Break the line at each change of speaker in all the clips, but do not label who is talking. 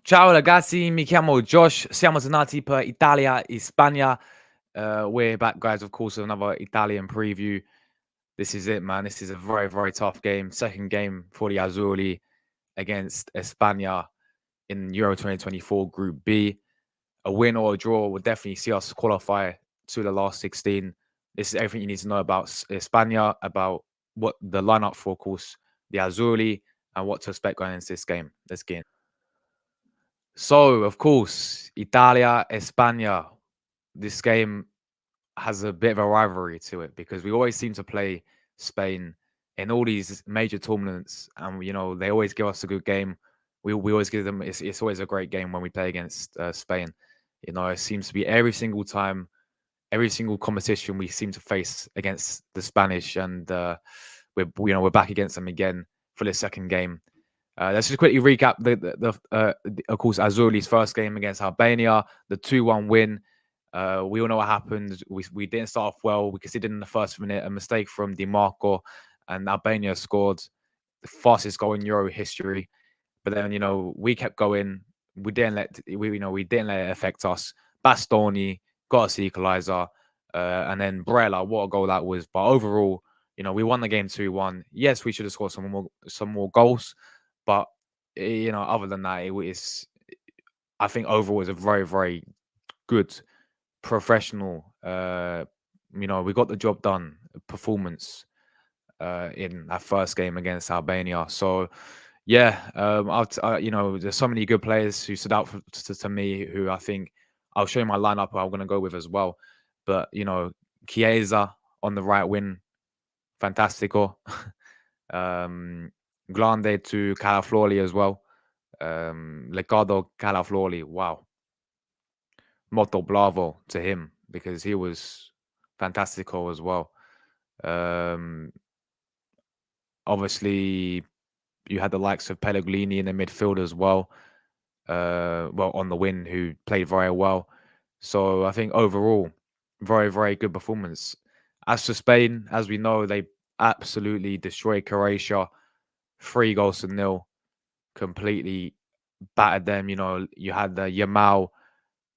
Ciao ragazzi, mi chiamo Josh. Siamo tornati per Italia e Spagna. We're back, guys, of course, with another Italian preview. This is it, man. This is a very, very tough game. Second game for the Azzurri against España in Euro 2024 Group B. A win or a draw will definitely see us qualify to the last 16. This is everything you need to know about España, about what the lineup for, of course, the Azzurri, and what to expect going into this game. Let's get in. So, of course, Italia, España. This game has a bit of a rivalry to it because we always seem to play Spain in all these major tournaments, and they always give us a good game. We always give them. It's always a great game when we play against Spain. It seems to be every single time, every single competition we seem to face against the Spanish, and we're back against them again for the second game. Let's just quickly recap of course, Azzurri's first game against Albania, the 2-1 win. We all know what happened. We didn't start off well. We conceded in the first minute a mistake from Di Marco, and Albania scored the fastest goal in Euro history. But then, we kept going. We didn't let it affect us. Bastoni got us the equalizer, and then Barella, what a goal that was. But overall, we won the game 2-1. Yes, we should have scored some more goals, but other than that, I think overall it's a very, very good professional. We got the job done performance in our first game against Albania. So yeah, there's so many good players who stood out to me who I think I'll show you my lineup I'm going to go with as well. But Chiesa on the right wing, fantastico. Grande to Calaflori as well. Ricardo Calaflori, wow. Molto bravo to him because he was fantastico as well. Um, Obviously, you had the likes of Pellegrini in the midfield as well. On the wing, who played very well. So I think overall, very, very good performance. As for Spain, as we know, they absolutely destroyed Croatia, 3-0. Completely battered them. You had the Yamal,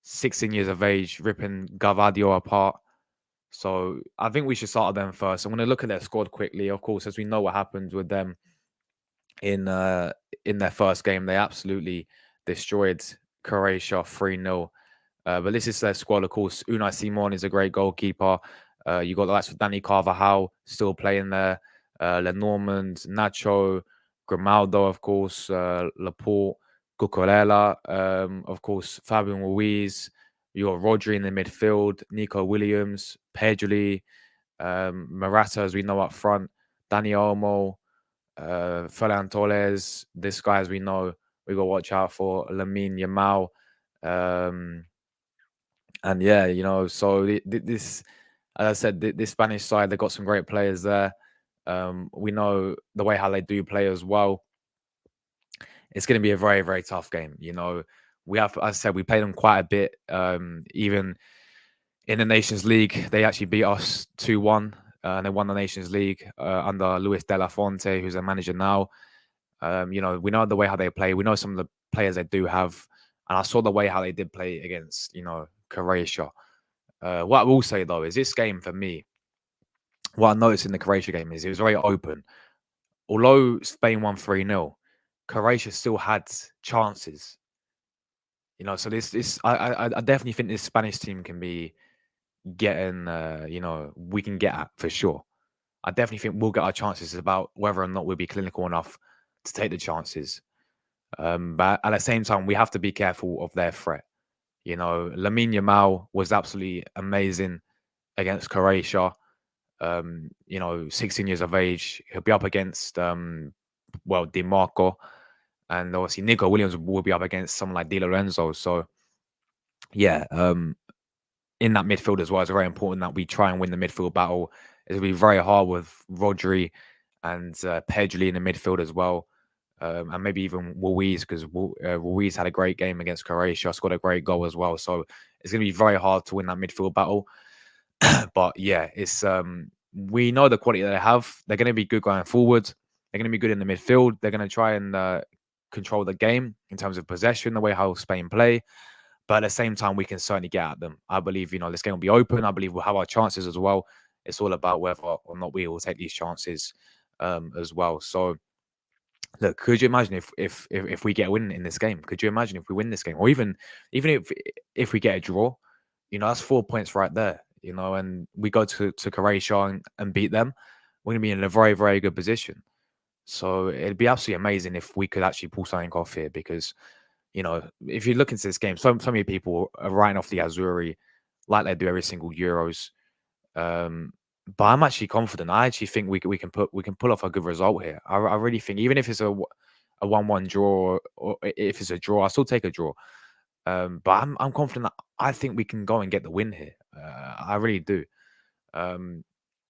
16 years of age, ripping Gavadio apart. So I think we should start with them first. I'm going to look at their squad quickly. Of course, as we know what happened with them in their first game, they absolutely destroyed Croatia 3-0. But this is their squad, of course. Unai Simon is a great goalkeeper. You got the likes of Danny Carvajal still playing there. Lenormand, Nacho, Grimaldo, of course, Laporte, Cucurella, of course, Fabian Ruiz. You got Rodri in the midfield, Nico Williams, Pedri, Morata, as we know up front, Dani Olmo, Ferran Torres. This guy, as we know, we got to watch out for Lamine Yamal. And yeah, so this, as I said, this Spanish side, they've got some great players there. We know the way how they do play as well. It's going to be a very, very tough game. We have, as I said, we played them quite a bit. Even in the Nations League, they actually beat us 2-1. And they won the Nations League under Luis de la Fonte, who's a manager now. We know the way how they play. We know some of the players they do have. And I saw the way how they did play against, Croatia. What I will say, though, is this game for me, what I noticed in the Croatia game is it was very open. Although Spain won 3-0, Croatia still had chances. So I definitely think this Spanish team can be getting, we can get at for sure. I definitely think we'll get our chances. It's about whether or not we'll be clinical enough to take the chances. But at the same time, we have to be careful of their threat. Lamine Yamal was absolutely amazing against Croatia. 16 years of age. He'll be up against, Di Marco. And obviously, Nico Williams will be up against someone like Di Lorenzo. So, yeah, in that midfield as well, it's very important that we try and win the midfield battle. It'll be very hard with Rodri and Pedri in the midfield as well. And maybe even Ruiz, because Ruiz had a great game against Croatia, scored a great goal as well. So it's going to be very hard to win that midfield battle. But yeah, it's we know the quality that they have. They're going to be good going forward. They're going to be good in the midfield. They're going to try and control the game in terms of possession, the way how Spain play. But at the same time, we can certainly get at them. I believe, this game will be open. I believe we'll have our chances as well. It's all about whether or not we will take these chances as well. So, look, could you imagine if we get a win in this game? Could you imagine if we win this game, or even if we get a draw? That's 4 points right there. And we go to Croatia and beat them. We're gonna be in a very very good position. So it'd be absolutely amazing if we could actually pull something off here because, if you look into this game, so many people are writing off the Azzurri like they do every single Euros. Um, but I'm actually confident. I actually think we can pull off a good result here. I really think even if it's a 1-1 draw or if it's a draw, I still take a draw. But I'm confident that I think we can go and get the win here. I really do. Um,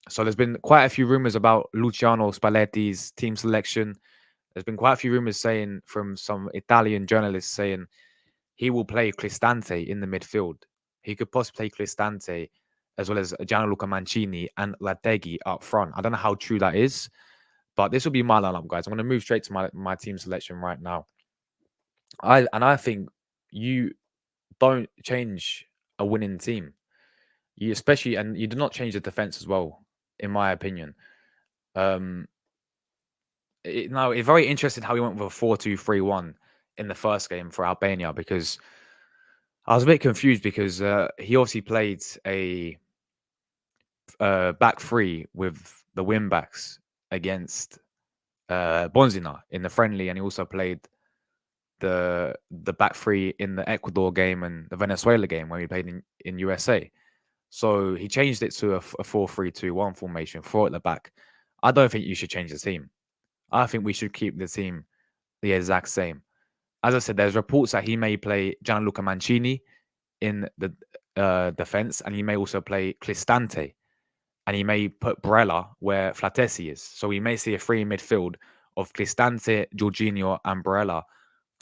so there's been quite a few rumors about Luciano Spalletti's team selection. There's been quite a few rumors saying from some Italian journalists saying he will play Cristante in the midfield. He could possibly play Cristante as well as Gianluca Mancini and Lategui up front. I don't know how true that is, but this will be my lineup, guys. I'm going to move straight to my team selection right now. I think you don't change a winning team. You do not change the defense as well, in my opinion. Um, it's very interesting how he went with a 4-2-3-1 in the first game for Albania because I was a bit confused because he obviously played a back three with the wing backs against Bonzina in the friendly, and he also played the back three in the Ecuador game and the Venezuela game when he played in USA. So he changed it to a 4-3-2-1 formation, four at the back. I don't think you should change the team. I think we should keep the team the exact same. As I said, there's reports that he may play Gianluca Mancini in the defense, and he may also play Cristante, and he may put Brella where Flatesi is. So we may see a free midfield of Cristante, Jorginho, and Brella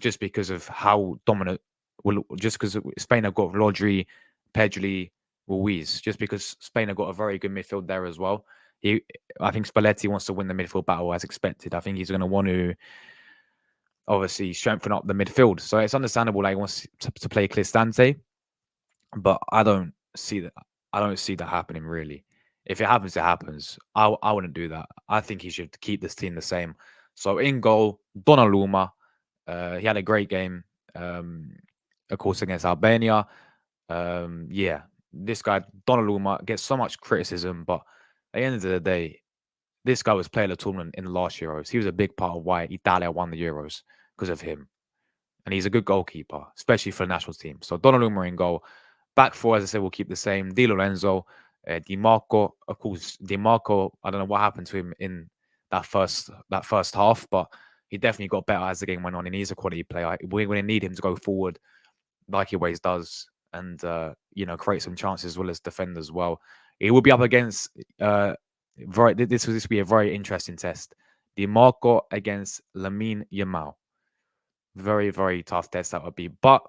just because of how dominant. Well, just because Spain have got Rodri, Pedri, Ruiz, just because Spain have got a very good midfield there as well. I think Spalletti wants to win the midfield battle as expected. I think he's going to want to obviously strengthen up the midfield. So it's understandable that he wants to play Cristante, but I don't see that. I don't see that happening really. If it happens, it happens. I wouldn't do that. I think he should keep this team the same. So in goal, Donnarumma. He had a great game, of course, against Albania. Yeah, this guy Donnarumma gets so much criticism, but at the end of the day, this guy was player of the tournament in the last Euros. He was a big part of why Italia won the Euros because of him. And he's a good goalkeeper, especially for the national team. So Donnarumma in goal. Back four, as I said, we'll keep the same. Di Lorenzo, Di Marco. Of course, Di Marco, I don't know what happened to him in that first half, but he definitely got better as the game went on, and he's a quality player. We're going to need him to go forward like he always does and, create some chances as well as defend as well. He will be up against, this will be a very interesting test. Di Marco against Lamine Yamal. Very, very tough test that would be. But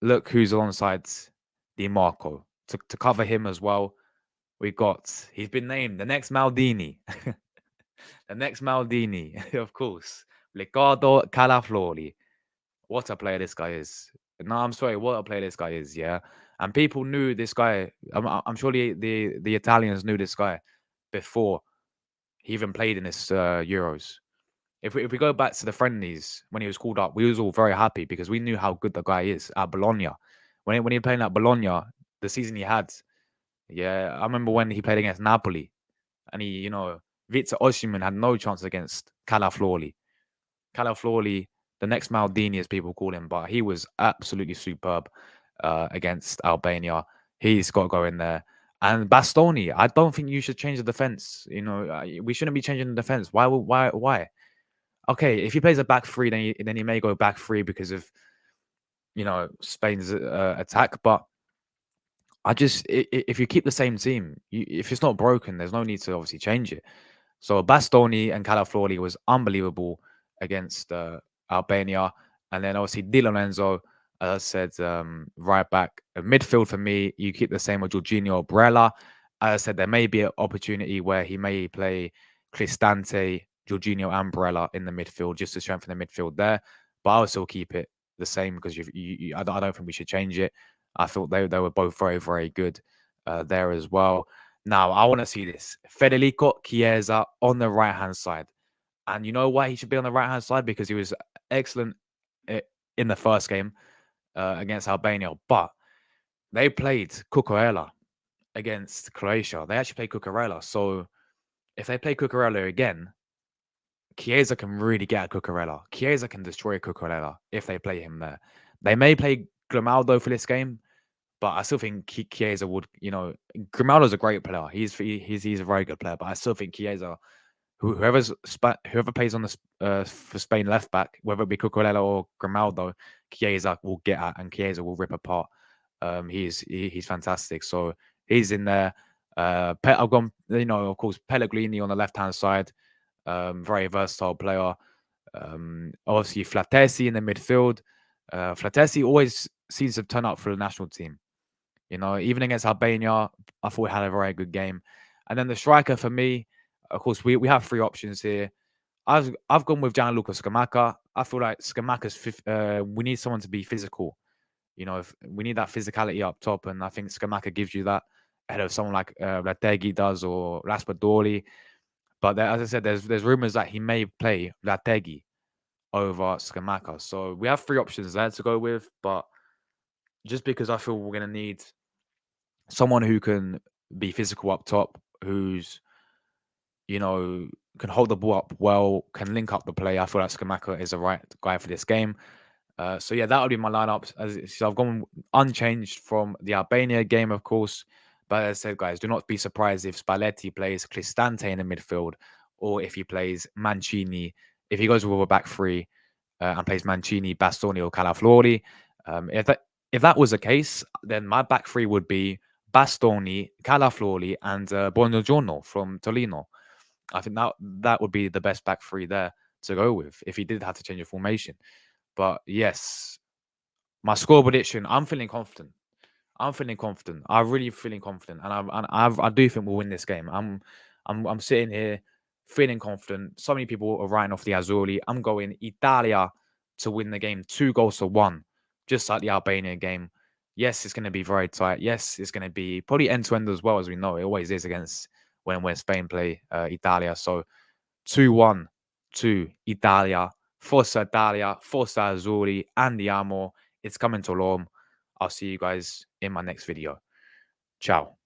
look who's alongside Di Marco. To cover him as well, he's been named the next Maldini. The next Maldini, of course. Riccardo Calaflori. What a player this guy is. No, I'm sorry, what a player this guy is, yeah. And people knew this guy. I'm sure the Italians knew this guy before he even played in this Euros. If we go back to the friendlies when he was called up, we was all very happy because we knew how good the guy is at Bologna. When he played at Bologna, the season he had, yeah, I remember when he played against Napoli, and Victor Osimhen had no chance against Calaflori. Calaflori, the next Maldini, as people call him, but he was absolutely superb against Albania. He's got to go in there. And Bastoni, I don't think you should change the defense. We shouldn't be changing the defense. Why? Why? Okay, if he plays a back three, then he may go back three because of Spain's attack. But if you keep the same team, if it's not broken, there's no need to obviously change it. So Bastoni and Calaflori was unbelievable against Albania, and then obviously Di Lorenzo, as I said, right back. Midfield for me, you keep the same with Jorginho Brella. As I said, there may be an opportunity where he may play Cristante, Jorginho, and Brella in the midfield just to strengthen the midfield there. but I'll still keep it the same because I don't think we should change it. I thought they were both very, very good there as well. Now, I want to see this. Federico Chiesa on the right-hand side. And you know why he should be on the right-hand side? Because he was excellent i- in the first game against Albania. But they played Cucurella against Croatia. They actually played Cucurella. So if they play Cucurella again, Chiesa can really get at Cucurella. Chiesa can destroy Cucurella if they play him there. They may play Grimaldo for this game, but I still think Chiesa would, Grimaldo's a great player. He's a very good player, but I still think Chiesa, whoever plays on the for Spain left back, whether it be Cucurella or Grimaldo, Chiesa will get at and Chiesa will rip apart. He's fantastic. So he's in there. I've gone, of course, Pellegrini on the left hand side. Very versatile player. Obviously, Flatesi in the midfield. Flatesi always seems to turn up for the national team. Even against Albania, I thought he had a very good game. And then the striker for me, of course, we have three options here. I've gone with Gianluca Scamacca. I feel like we need someone to be physical. If we need that physicality up top, and I think Scamacca gives you that ahead of someone like Retegui does or Raspadori. But as I said, there's rumors that he may play Retegui over Scamacca. So we have three options there to go with. But just because I feel we're going to need someone who can be physical up top, who's can hold the ball up well, can link up the play. I feel like Scamacca is the right guy for this game. So yeah, that would be my lineups. So I've gone unchanged from the Albania game, of course. But as I said, guys, do not be surprised if Spalletti plays Cristante in the midfield, or if he plays Mancini. If he goes with a back three and plays Mancini, Bastoni, or Calaflori. If that was the case, then my back three would be Bastoni, Calaflori, and Buongiorno from Torino. I think that would be the best back three there to go with if he did have to change a formation. But yes, my score prediction, I'm feeling confident. I'm feeling confident. I'm really feeling confident, and I do think we'll win this game. I'm sitting here feeling confident. So many people are writing off the Azzurri. I'm going Italia to win the game, 2-1, just like the Albania game. Yes, it's going to be very tight. Yes, it's going to be probably end to end as well, as we know it always is against when Spain play Italia. So 2-1 to Italia. Forza Italia, Forza Azzurri, andiamo. It's coming to Rome. I'll see you guys in my next video. Ciao.